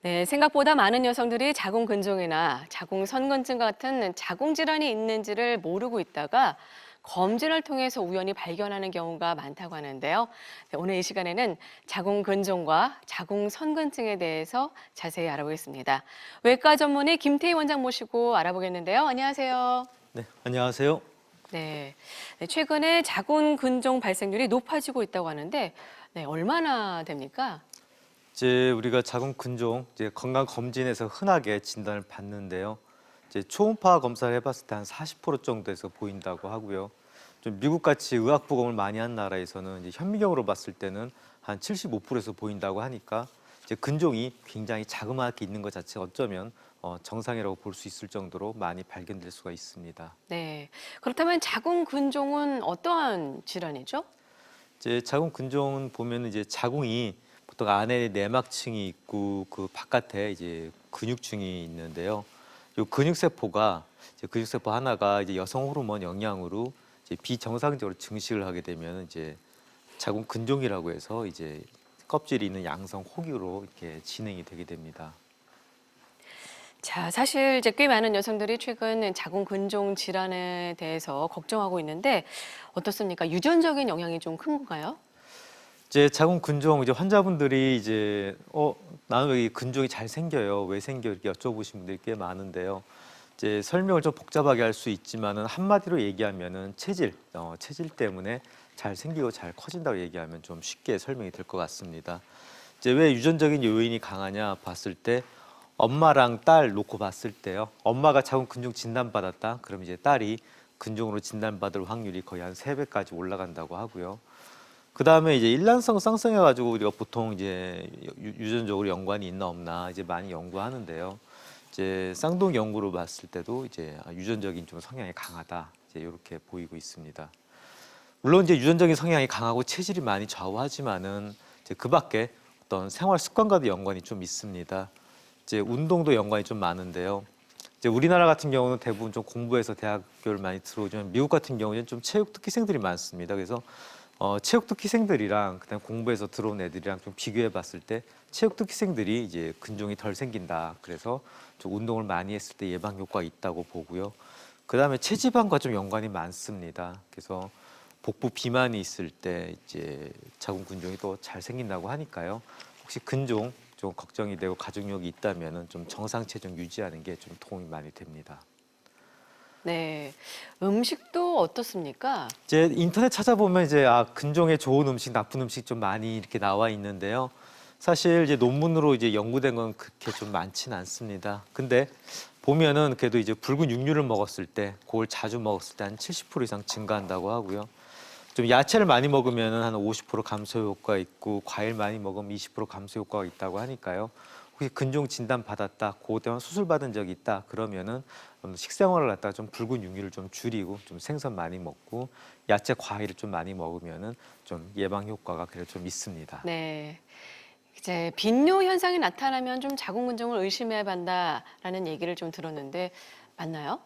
네, 생각보다 많은 여성들이 자궁근종이나 자궁선근증 같은 자궁질환이 있는지를 모르고 있다가 검진을 통해서 우연히 발견하는 경우가 많다고 하는데요. 네, 오늘 이 시간에는 자궁근종과 자궁선근증에 대해서 자세히 알아보겠습니다. 외과 전문의 김태희 원장 모시고 알아보겠는데요. 안녕하세요. 네, 안녕하세요. 네, 최근에 자궁근종 발생률이 높아지고 있다고 하는데 네, 얼마나 됩니까? 이제 우리가 자궁 근종 이제 건강 검진에서 흔하게 진단을 받는데요. 이제 초음파 검사를 해봤을 때 한 40% 정도에서 보인다고 하고요. 좀 미국 같이 의학 부검을 많이 한 나라에서는 이제 현미경으로 봤을 때는 한 75%에서 보인다고 하니까 이제 근종이 굉장히 자그마하게 있는 것 자체가 어쩌면 정상이라고 볼 수 있을 정도로 많이 발견될 수가 있습니다. 네. 그렇다면 자궁근종은 어떠한 질환이죠? 이제 자궁 근종은 보면 이제 자궁이 보통 안에 내막층이 있고 그 바깥에 이제 근육층이 있는데요. 이 근육세포가 이제 근육세포 하나가 이제 여성 호르몬 영향으로 이제 비정상적으로 증식을 하게 되면 이제 자궁 근종이라고 해서 이제 껍질이 있는 양성 혹으로 이렇게 진행이 되게 됩니다. 자, 사실 이제 꽤 많은 여성들이 최근 자궁근종 질환에 대해서 걱정하고 있는데 어떻습니까? 유전적인 영향이 좀 큰 건가요? 이제 자궁 근종 이제 환자분들이 이제 나는 왜 이 근종이 잘 생겨요? 왜 생겨? 이렇게 여쭤보신 분들이 꽤 많은데요. 이제 설명을 좀 복잡하게 할 수 있지만은 한마디로 얘기하면은 체질 때문에 잘 생기고 잘 커진다고 얘기하면 좀 쉽게 설명이 될 것 같습니다. 이제 왜 유전적인 요인이 강하냐 봤을 때 엄마랑 딸 놓고 봤을 때요. 엄마가 자궁 근종 진단받았다. 그럼 이제 딸이 근종으로 진단받을 확률이 거의 한 3배까지 올라간다고 하고요. 그다음에 이제 일란성 쌍성해 가지고 우리가 보통 이제 유전적으로 연관이 있나 없나 이제 많이 연구하는데요. 이제 쌍둥이 연구로 봤을 때도 이제 유전적인 좀 성향이 강하다. 이제 이렇게 보이고 있습니다. 물론 이제 유전적인 성향이 강하고 체질이 많이 좌우하지만은 이제 그밖에 어떤 생활 습관과도 연관이 좀 있습니다. 이제 운동도 연관이 좀 많은데요. 이제 우리나라 같은 경우는 대부분 좀 공부해서 대학교를 많이 들어오지만 미국 같은 경우는 좀 체육 특기생들이 많습니다. 그래서 체육 특기생들이랑 그다음 공부해서 들어온 애들이랑 좀 비교해 봤을 때 체육 특기생들이 이제 근종이 덜 생긴다. 그래서 좀 운동을 많이 했을 때 예방 효과가 있다고 보고요. 그다음에 체지방과 좀 연관이 많습니다. 그래서 복부 비만이 있을 때 이제 자궁 근종이 더 잘 생긴다고 하니까요. 혹시 근종 좀 걱정이 되고 가족력이 있다면은 좀 정상 체중 유지하는 게 좀 도움이 많이 됩니다. 네. 음식도 어떻습니까? 이제 인터넷 찾아보면 이제 근종에 좋은 음식, 나쁜 음식 좀 많이 이렇게 나와 있는데요. 사실 이제 논문으로 이제 연구된 건 그렇게 좀 많지는 않습니다. 근데 보면은 그래도 이제 붉은 육류를 먹었을 때, 그걸 자주 먹었을 때 한 70% 이상 증가한다고 하고요. 좀 야채를 많이 먹으면은 한 50% 감소 효과가 있고, 과일 많이 먹으면 20% 감소 효과가 있다고 하니까요. 혹시 근종 진단 받았다, 그것 때문에 수술 받은 적이 있다 그러면은 식생활을 갖다가 좀 붉은 육류를 좀 줄이고 좀 생선 많이 먹고 야채 과일을 좀 많이 먹으면은 좀 예방 효과가 그래도 좀 있습니다. 네. 이제 빈뇨 현상이 나타나면 좀 자궁근종을 의심해야 한다라는 얘기를 좀 들었는데 맞나요?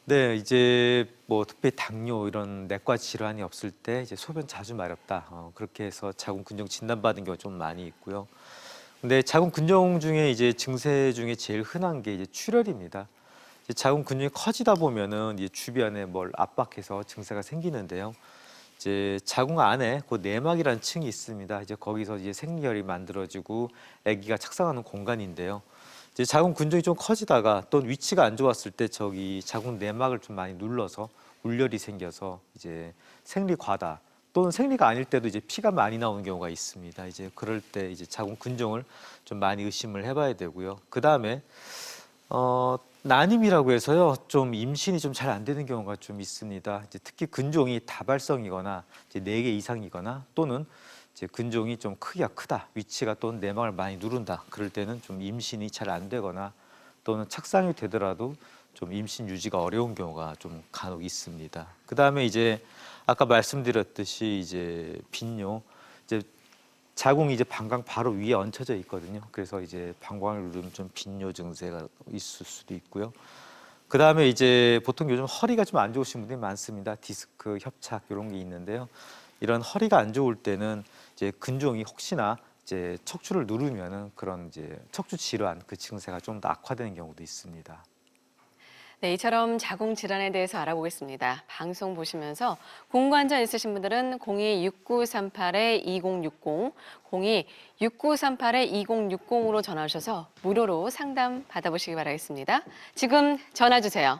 네, 이제 뭐 특히 당뇨 이런 내과 질환이 없을 때 이제 소변 자주 마렵다. 그렇게 해서 자궁 근종 진단받은 경우 좀 많이 있고요. 근데 자궁 근종 중에 이제 증세 중에 제일 흔한 게 이제 출혈입니다. 이제 자궁 근종이 커지다 보면은 이제 주변에 뭘 압박해서 증세가 생기는데요. 이제 자궁 안에 그 내막이라는 층이 있습니다. 이제 거기서 이제 생리혈이 만들어지고 아기가 착상하는 공간인데요. 이제 자궁 근종이 좀 커지다가 또 위치가 안 좋았을 때 저기 자궁 내막을 좀 많이 눌러서 울열이 생겨서 이제 생리 과다 또는 생리가 아닐 때도 이제 피가 많이 나오는 경우가 있습니다. 이제 그럴 때 이제 자궁 근종을 좀 많이 의심을 해봐야 되고요. 그 다음에 난임이라고 해서요, 좀 임신이 좀 잘 안 되는 경우가 좀 있습니다. 이제 특히 근종이 다발성이거나 이제 4개 이상이거나 또는 이제 근종이 좀 크기가 크다, 위치가 또는 내막을 많이 누른다. 그럴 때는 좀 임신이 잘 안 되거나 또는 착상이 되더라도 좀 임신 유지가 어려운 경우가 좀 간혹 있습니다. 그 다음에 이제 아까 말씀드렸듯이 이제 빈뇨, 이제 자궁이 이제 방광 바로 위에 얹혀져 있거든요. 그래서 이제 방광을 누르면 좀 빈뇨 증세가 있을 수도 있고요. 그 다음에 이제 보통 요즘 허리가 좀 안 좋으신 분들이 많습니다. 디스크, 협착 이런 게 있는데요. 이런 허리가 안 좋을 때는 이제 근종이 혹시나 이제 척추를 누르면은 그런 이제 척추 질환 그 증세가 좀 더 악화되는 경우도 있습니다. 네, 이처럼 자궁 질환에 대해서 알아보겠습니다. 방송 보시면서 공관절 있으신 분들은 02-6938-2060, 02-6938-2060으로 전화 주셔서 무료로 상담 받아보시기 바라겠습니다. 지금 전화 주세요.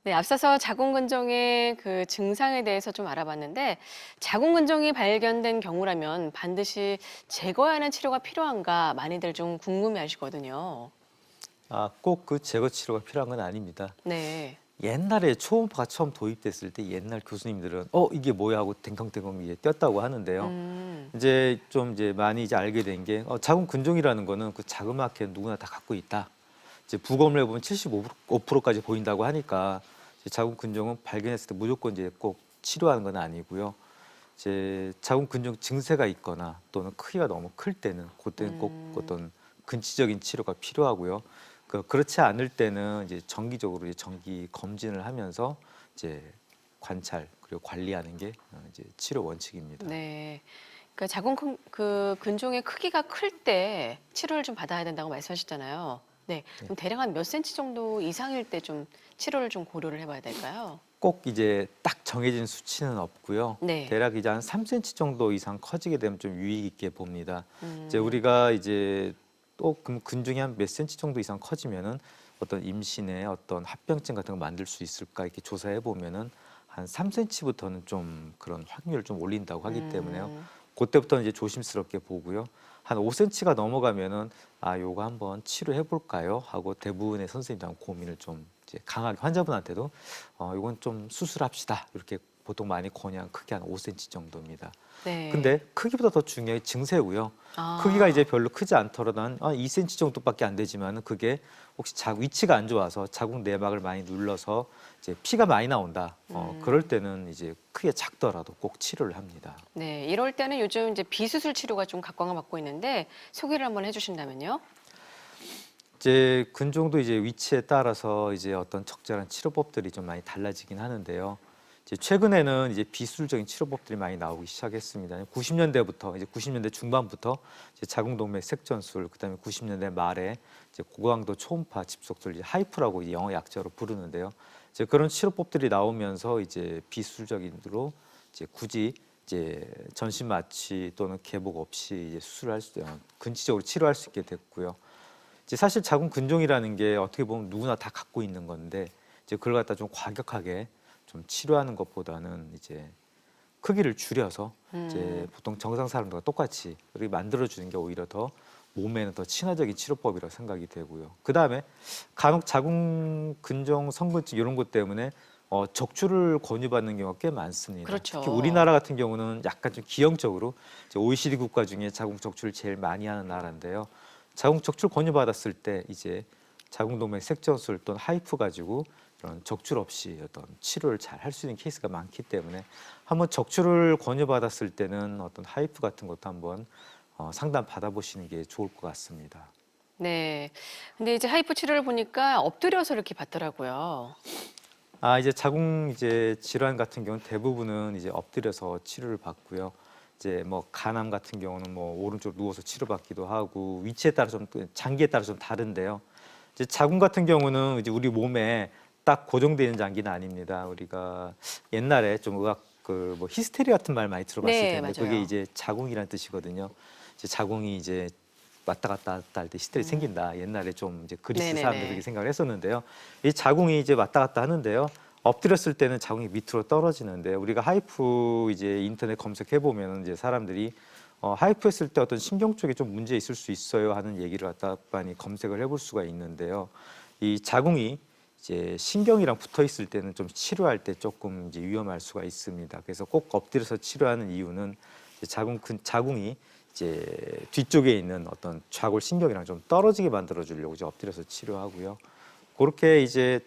네, 앞서서 자궁근종의 그 증상에 대해서 좀 알아봤는데 자궁근종이 발견된 경우라면 반드시 제거해야 하는 치료가 필요한가 많이들 좀 궁금해하시거든요. 꼭 그 제거 치료가 필요한 건 아닙니다. 네. 옛날에 초음파가 처음 도입됐을 때 옛날 교수님들은 이게 뭐야 하고 댕컹댕컹 이제 뛰었다고 하는데요. 이제 좀 이제 많이 이제 알게 된 게 자궁 근종이라는 거는 그 자그마하게 누구나 다 갖고 있다. 이제 부검을 해보면 75%까지 보인다고 하니까 이제 자궁 근종은 발견했을 때 무조건 이제 꼭 치료하는 건 아니고요. 이제 자궁 근종 증세가 있거나 또는 크기가 너무 클 때는 그때는 꼭 어떤 근치적인 치료가 필요하고요. 그렇지 않을 때는 이제 정기적으로 이제 정기 검진을 하면서 이제 관찰 그리고 관리하는 게 이제 치료 원칙입니다. 네. 그러니까 자궁 그 근종의 크기가 클 때 치료를 좀 받아야 된다고 말씀하셨잖아요. 네. 그럼 대략 한 몇 센치 정도 이상일 때 좀 치료를 좀 고려를 해봐야 될까요? 꼭 이제 딱 정해진 수치는 없고요. 네. 대략 이제 한 3cm 정도 이상 커지게 되면 좀 유의 있게 봅니다. 이제 음. 우리가 이제 또 근종이 한 몇 cm 정도 이상 커지면은 어떤 임신에 어떤 합병증 같은 거 만들 수 있을까 이렇게 조사해 보면은 한 3cm부터는 좀 그런 확률을 좀 올린다고 하기 때문에요. 그때부터는 이제 조심스럽게 보고요. 한 5cm가 넘어가면은 요거 한번 치료해 볼까요? 하고 대부분의 선생님들 고민을 좀 이제 강하게 환자분한테도 이건 좀 수술합시다. 이렇게 보통 많이 권유한 크기 한 5cm 정도입니다. 네. 근데 크기보다 더 중요한 게 증세고요. 아. 크기가 이제 별로 크지 않더라도 한 2cm 정도밖에 안 되지만은 그게 혹시 위치가 안 좋아서 자궁 내막을 많이 눌러서 이제 피가 많이 나온다. 그럴 때는 이제 크게 작더라도 꼭 치료를 합니다. 네, 이럴 때는 요즘 이제 비수술 치료가 좀 각광을 받고 있는데 소개를 한번 해주신다면요? 이제 근종도 이제 위치에 따라서 이제 어떤 적절한 치료법들이 좀 많이 달라지긴 하는데요. 이제 최근에는 이제 비수술적인 치료법들이 많이 나오기 시작했습니다. 90년대부터 이제 90년대 중반부터 이제 자궁동맥 색전술, 그다음에 90년대 말에 이제 고강도 초음파 집속술, 이제 하이프라고 이제 영어 약자로 부르는데요. 이제 그런 치료법들이 나오면서 이제 비수술적인으로 이제 굳이 이제 전신 마취 또는 개복 없이 이제 수술할 수, 근치적으로 치료할 수 있게 됐고요. 이제 사실 자궁 근종이라는 게 어떻게 보면 누구나 다 갖고 있는 건데 이제 그걸 갖다 좀 과격하게 좀 치료하는 것보다는 이제 크기를 줄여서 이제 보통 정상 사람들과 똑같이 이렇게 만들어 주는 게 오히려 더 몸에는 더 친화적인 치료법이라고 생각이 되고요. 그 다음에 간혹 자궁 근종 성근증 이런 것 때문에 적출을 권유받는 경우가 꽤 많습니다. 그렇죠. 특히 우리나라 같은 경우는 약간 좀 기형적으로 이제 OECD 국가 중에 자궁 적출을 제일 많이 하는 나라인데요. 자궁 적출 권유받았을 때 이제 자궁동맥 색전술 또는 하이프 가지고 이런 적출 없이 어떤 치료를 잘 할 수 있는 케이스가 많기 때문에 한번 적출을 권유받았을 때는 어떤 하이프 같은 것도 한번 상담 받아보시는 게 좋을 것 같습니다. 네. 근데 이제 하이프 치료를 보니까 엎드려서 이렇게 받더라고요. 이제 자궁 이제 질환 같은 경우는 대부분은 이제 엎드려서 치료를 받고요. 이제 뭐 간암 같은 경우는 뭐 오른쪽 누워서 치료받기도 하고 위치에 따라 좀 장기에 따라 좀 다른데요. 이제 자궁 같은 경우는 이제 우리 몸에 딱 고정되어 있는 장기는 아닙니다. 우리가 옛날에 좀 의학 그 뭐 히스테리 같은 말 많이 들어봤을 네, 텐데 맞아요. 그게 이제 자궁이라는 뜻이거든요. 이제 자궁이 이제 왔다 갔다 할 때 히스테리 생긴다. 옛날에 좀 이제 그리스 네네네. 사람들이 그렇게 생각을 했었는데요. 이 자궁이 이제 왔다 갔다 하는데요. 엎드렸을 때는 자궁이 밑으로 떨어지는데 우리가 하이프 이제 인터넷 검색해 보면 이제 사람들이 하이프 했을 때 어떤 신경 쪽에 좀 문제 있을 수 있어요 하는 얘기를 갖다 많이 검색을 해볼 수가 있는데요. 이 자궁이 이제 신경이랑 붙어 있을 때는 좀 치료할 때 조금 이제 위험할 수가 있습니다. 그래서 꼭 엎드려서 치료하는 이유는 이제 자궁이 이제 뒤쪽에 있는 어떤 좌골 신경이랑 좀 떨어지게 만들어 주려고 이제 엎드려서 치료하고요. 그렇게 이제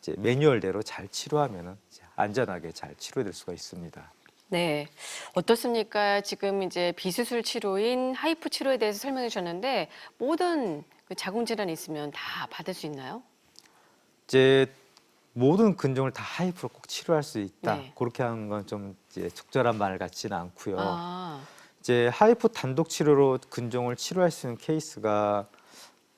이제 매뉴얼대로 잘 치료하면은 이제 안전하게 잘 치료될 수가 있습니다. 네. 어떻습니까? 지금 이제 비수술 치료인 하이프 치료에 대해서 설명해 주셨는데 모든 그 자궁 질환이 있으면 다 받을 수 있나요? 이제 모든 근종을 다 하이프로 꼭 치료할 수 있다. 네. 그렇게 하는 건 좀 이제 적절한 말 같지는 않고요. 아, 이제 하이프 단독 치료로 근종을 치료할 수 있는 케이스가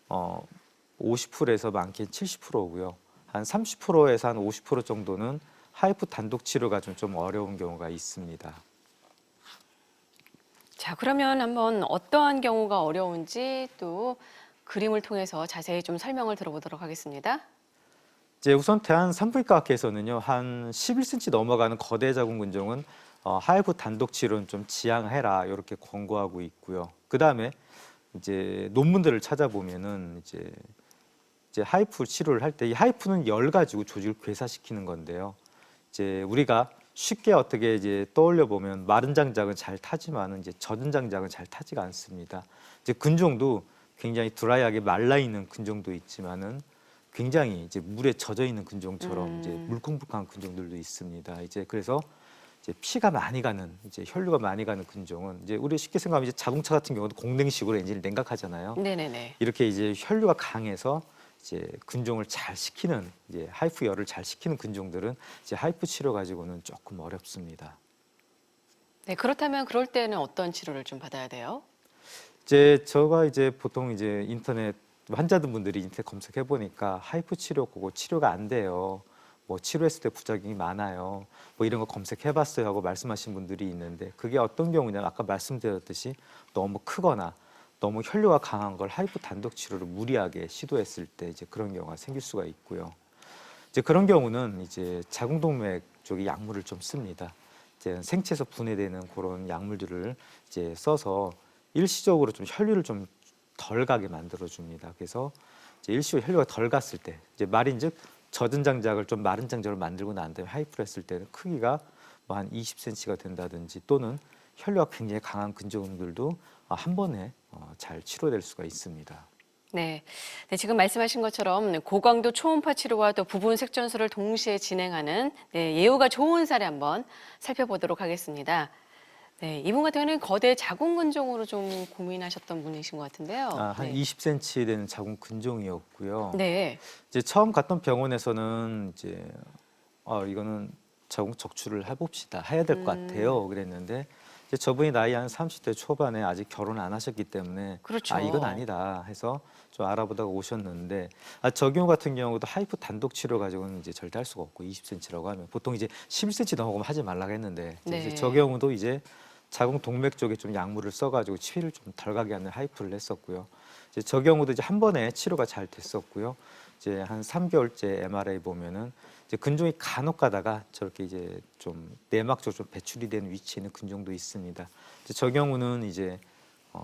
50%에서 많게는 70%고요. 한 30%에서 한 50% 정도는 하이프 단독 치료가 좀 어려운 경우가 있습니다. 자, 그러면 한번 어떠한 경우가 어려운지 또 그림을 통해서 자세히 좀 설명을 들어보도록 하겠습니다. 이제 우선 대한 산부인과학회에서는요, 한 11cm 넘어가는 거대 자궁 근종은 하이프 단독 치료는 좀 지양해라 이렇게 권고하고 있고요. 그 다음에 이제 논문들을 찾아보면은 이제 하이프 치료를 할 때 이 하이프는 열 가지고 조직을 괴사시키는 건데요. 이제 우리가 쉽게 어떻게 이제 떠올려 보면 마른 장작은 잘 타지만은 이제 젖은 장작은 잘 타지가 않습니다. 이제 근종도 굉장히 드라이하게 말라 있는 근종도 있지만은 굉장히 이제 물에 젖어 있는 근종처럼 이제 물컹물컹한 근종들도 있습니다. 이제 그래서 이제 피가 많이 가는 이제 혈류가 많이 가는 근종은 이제 우리 쉽게 생각하면 이제 자동차 같은 경우도 공냉식으로 엔진을 냉각하잖아요. 네네네. 이렇게 이제 혈류가 강해서 이제 근종을 잘 식히는 이제 하이프 열을 잘 식히는 근종들은 이제 하이프 치료 가지고는 조금 어렵습니다. 네, 그렇다면 그럴 때는 어떤 치료를 좀 받아야 돼요? 이제 제가 이제 보통 이제 인터넷 환자분들이 인터넷 검색해 보니까 하이프 치료 그거 치료가 안 돼요. 뭐 치료했을 때 부작용이 많아요. 뭐 이런 거 검색해 봤어요 하고 말씀하신 분들이 있는데 그게 어떤 경우냐면 아까 말씀드렸듯이 너무 크거나 너무 혈류가 강한 걸 하이프 단독 치료를 무리하게 시도했을 때 이제 그런 경우가 생길 수가 있고요. 이제 그런 경우는 이제 자궁동맥 쪽에 약물을 좀 씁니다. 이제 생체에서 분해되는 그런 약물들을 이제 써서 일시적으로 좀 혈류를 좀 덜 가게 만들어 줍니다. 그래서 이제 일시적으로 혈류가 덜 갔을 때 이제 말인즉 젖은 장작을 좀 마른 장작으로 만들고 난 다음에 하이프를 했을 때는 크기가 뭐 한 20cm가 된다든지 또는 혈류가 굉장히 강한 근종들도 한 번에 잘 치료될 수가 있습니다. 네. 네, 지금 말씀하신 것처럼 고강도 초음파 치료와 또 부분 색전술을 동시에 진행하는 네, 예후가 좋은 사례 한번 살펴보도록 하겠습니다. 네, 이분 같은 경우는 거대 자궁 근종으로 좀 고민하셨던 분이신 것 같은데요. 한 네. 20cm 되는 자궁 근종이었고요. 네. 이제 처음 갔던 병원에서는 이제 이거는 자궁 적출을 해봅시다. 해야 될 것 같아요. 그랬는데 이제 저분이 나이 한 30대 초반에 아직 결혼 안 하셨기 때문에 그렇죠. 이건 아니다 해서 좀 알아보다가 오셨는데 저 경우 같은 경우도 하이프 단독 치료 가지고는 이제 절대 할 수가 없고 20cm라고 하면 보통 이제 11cm 넘어가면 하지 말라고 했는데 이제 네. 저 경우도 이제 자궁 동맥 쪽에 좀 약물을 써가지고 치위를 좀 덜 가게 하는 하이프를 했었고요. 이제 저 경우도 이제 한 번에 치료가 잘 됐었고요. 이제 한 3개월째 MRI 보면은 이제 근종이 간혹 가다가 저렇게 이제 좀 내막 쪽으로 좀 배출이 되는 위치에 있는 근종도 있습니다. 이제 저 경우는 이제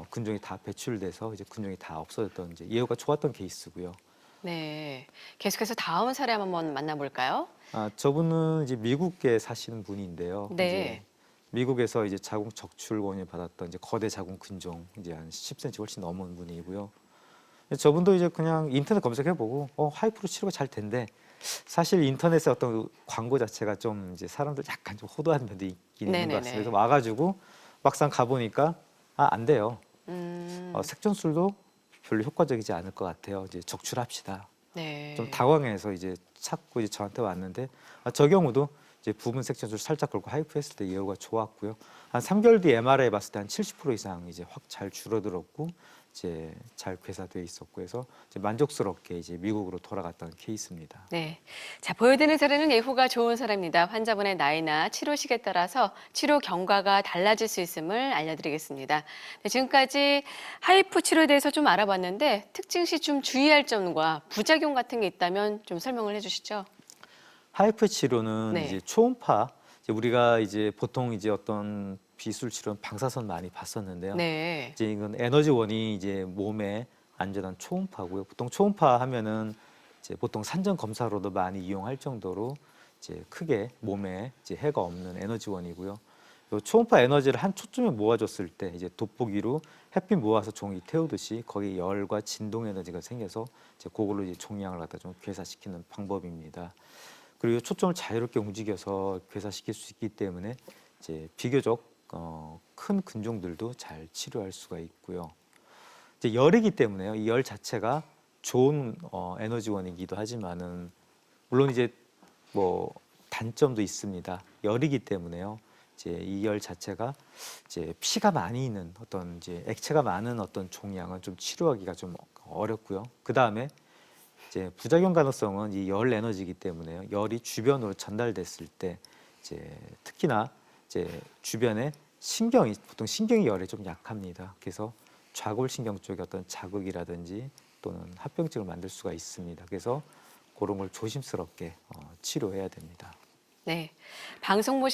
근종이 다 배출돼서 이제 근종이 다 없어졌던 이제 예후가 좋았던 케이스고요. 네. 계속해서 다음 사례 한번 만나볼까요? 저분은 이제 미국에 사시는 분인데요. 네. 이제 미국에서 이제 자궁 적출 원인을 받았던 이제 거대 자궁 근종 이제 한 10cm 훨씬 넘은 분이고요. 저분도 이제 그냥 인터넷 검색해보고 하이프로 치료가 잘 된대. 사실 인터넷의 어떤 광고 자체가 좀 이제 사람들 약간 좀 호도한 면도 있긴 있는 것 네네네. 같습니다. 그래서 와가지고 막상 가보니까 안 돼요. 색전술도 별로 효과적이지 않을 것 같아요. 이제 적출합시다. 네. 좀 당황해서 이제 찾고 이제 저한테 왔는데 저 경우도 이제 부분 색전술 살짝 걸고 하이프 했을 때 예후가 좋았고요. 한 3개월 뒤 MRI 봤을 때 한 70% 이상 이제 확 잘 줄어들었고 이제 잘 괴사돼 있었고 해서 이제 만족스럽게 이제 미국으로 돌아갔던 케이스입니다. 네. 자, 보여드리는 사례는 예후가 좋은 사례입니다. 환자분의 나이나 치료식에 따라서 치료 경과가 달라질 수 있음을 알려드리겠습니다. 네, 지금까지 하이프 치료에 대해서 좀 알아봤는데 특징 시 좀 주의할 점과 부작용 같은 게 있다면 좀 설명을 해주시죠. 하이프 치료는 네. 이제 초음파 이제 우리가 이제 보통 이제 어떤 비술 치료는 방사선 많이 봤었는데요. 네. 이제 이건 에너지원이 이제 몸에 안전한 초음파고요. 보통 초음파 하면은 이제 보통 산전 검사로도 많이 이용할 정도로 이제 크게 몸에 이제 해가 없는 에너지원이고요. 요 초음파 에너지를 한 초점에 모아줬을 때 이제 돋보기로 햇빛 모아서 종이 태우듯이 거기 열과 진동 에너지가 생겨서 이제 그걸로 이제 종양을 갖다 좀 괴사시키는 방법입니다. 그리고 초점을 자유롭게 움직여서 괴사시킬 수 있기 때문에 이제 비교적 큰 근종들도 잘 치료할 수가 있고요. 이제 열이기 때문에요. 이 열 자체가 좋은 에너지원이기도 하지만은 물론 이제 뭐 단점도 있습니다. 열이기 때문에요. 이제 이 열 자체가 이제 피가 많이 있는 어떤 이제 액체가 많은 어떤 종양은 좀 치료하기가 좀 어렵고요. 그 다음에 이제 부작용 가능성은 이 열 에너지이기 때문에요. 열이 주변으로 전달됐을 때 이제 특히나 이제 주변에 신경이 보통 신경이 열에 좀 약합니다. 그래서 좌골신경 쪽에 어떤 자극이라든지 또는 합병증을 만들 수가 있습니다. 그래서 그런 걸 조심스럽게 치료해야 됩니다. 네, 방송 보시